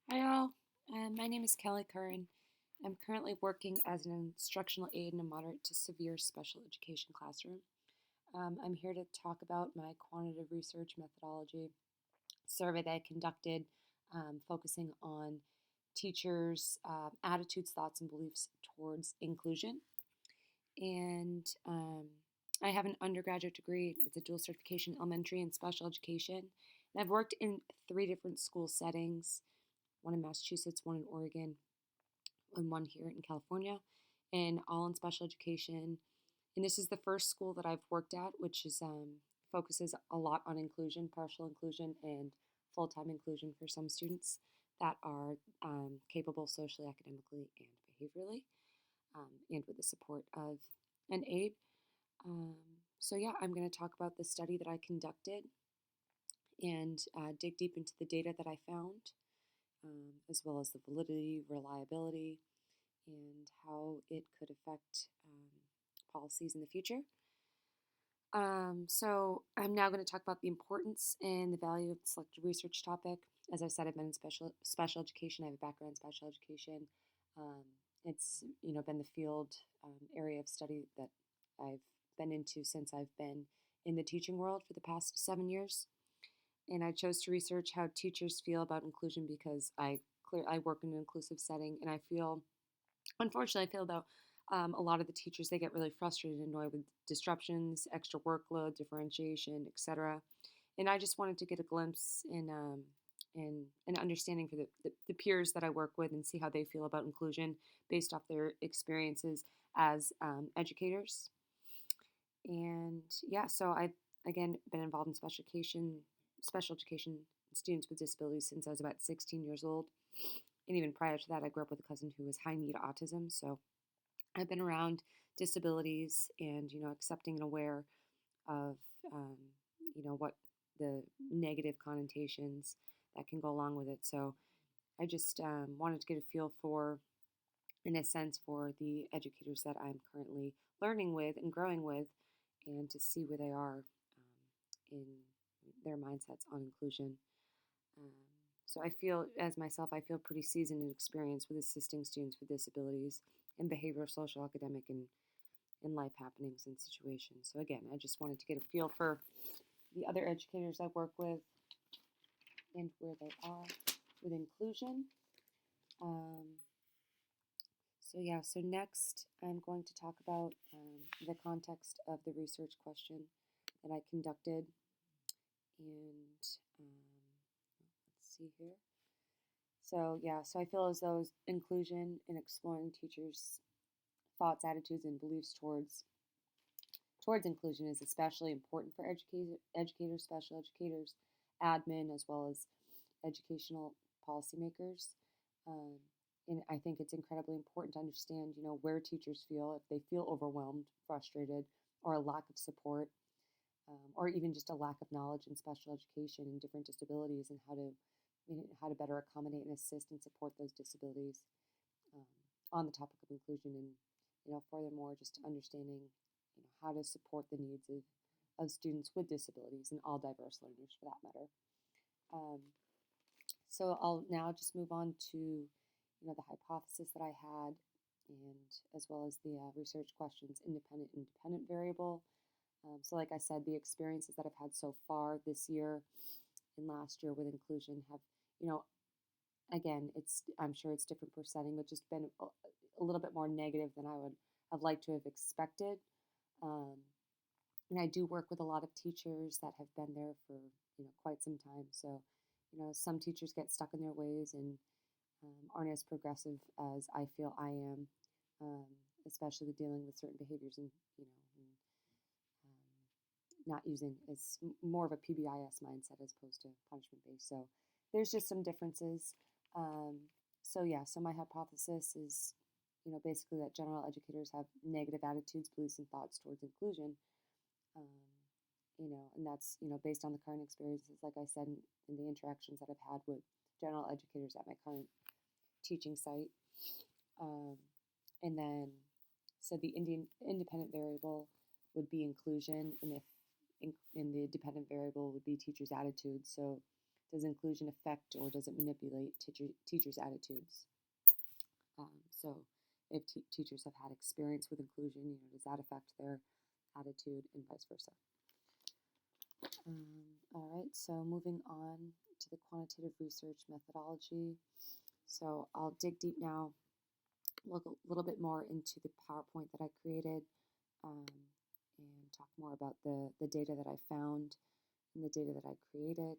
Hi all, my name is Kelly Curran. I'm currently working as an instructional aide in a moderate to severe special education classroom. I'm here to talk about my quantitative research methodology survey that I conducted, focusing on teachers' attitudes, thoughts, and beliefs towards inclusion. And I have an undergraduate degree. It's a dual certification, elementary and special education. And I've worked in three different school settings, one in Massachusetts, one in Oregon, and one here in California, and all in special education. And this is the first school that I've worked at, which is focuses a lot on inclusion, partial inclusion, and full time inclusion for some students that are capable socially, academically, and behaviorally, and with the support of an aide. Um, so, yeah, I'm going to talk about the study that I conducted and dig deep into the data that I found, as well as the validity, reliability, and how it could affect policies in the future. So I'm now going to talk about the importance and the value of the selected research topic. As I said, I've been in special education. I have a background in special education. Um, it's been the field area of study that I've been into since I've been in the teaching world for the past 7 years. And I chose to research how teachers feel about inclusion because I work in an inclusive setting, and unfortunately, I feel though a lot of the teachers they get really frustrated and annoyed with disruptions, extra workload, differentiation, etc. And I just wanted to get a glimpse in an understanding for the peers that I work with and see how they feel about inclusion based off their experiences as educators. And yeah, so I've again been involved in special education students with disabilities since I was about 16 years old. And even prior to that, I grew up with a cousin who was high need autism. So I've been around disabilities and, accepting and aware of, um, what the negative connotations that can go along with it. So I just wanted to get a feel for, in a sense, for the educators that I'm currently learning with and growing with, and to see where they are in their mindsets on inclusion. Um, so I feel, as myself, I feel pretty seasoned and experienced with assisting students with disabilities in behavioral, social, academic, and in life happenings and situations. So again, I just wanted to get a feel for the other educators I work with and where they are with inclusion. Um, so next I'm going to talk about the context of the research question that I conducted. And let's see here. So I feel as though inclusion in exploring teachers' thoughts, attitudes, and beliefs towards inclusion is especially important for educators, special educators, admin, as well as educational policymakers. Um, and I think it's incredibly important to understand, where teachers feel, if they feel overwhelmed, frustrated, or a lack of support, or even just a lack of knowledge in special education and different disabilities, and how to better accommodate and assist and support those disabilities, um, on the topic of inclusion. And furthermore, just understanding how to support the needs of students with disabilities and all diverse learners for that matter. Um, so I'll now just move on to the hypothesis that I had, and as well as the research questions, independent variable. So like I said, the experiences that I've had so far this year and last year with inclusion have, you know, again, I'm sure it's different per setting, but just been a little bit more negative than I would have liked to have expected. Um, and I do work with a lot of teachers that have been there for quite some time. So some teachers get stuck in their ways and aren't as progressive as I feel I am, um, especially with dealing with certain behaviors and not using it's more of a PBIS mindset as opposed to punishment based. So there's just some differences. Um, so my hypothesis is, basically that general educators have negative attitudes, beliefs, and thoughts towards inclusion. Um, and that's based on the current experiences, like I said, in the interactions that I've had with general educators at my current teaching site. Um, and then, so the independent variable would be inclusion, and if in the dependent variable would be teachers' attitudes. So Does inclusion affect or does it manipulate teachers' attitudes? So if teachers have had experience with inclusion, does that affect their attitude and vice versa? All right, so moving on to the quantitative research methodology. So I'll dig deep now, look a little bit more into the PowerPoint that I created, and talk more about the data that I found and the data that I created.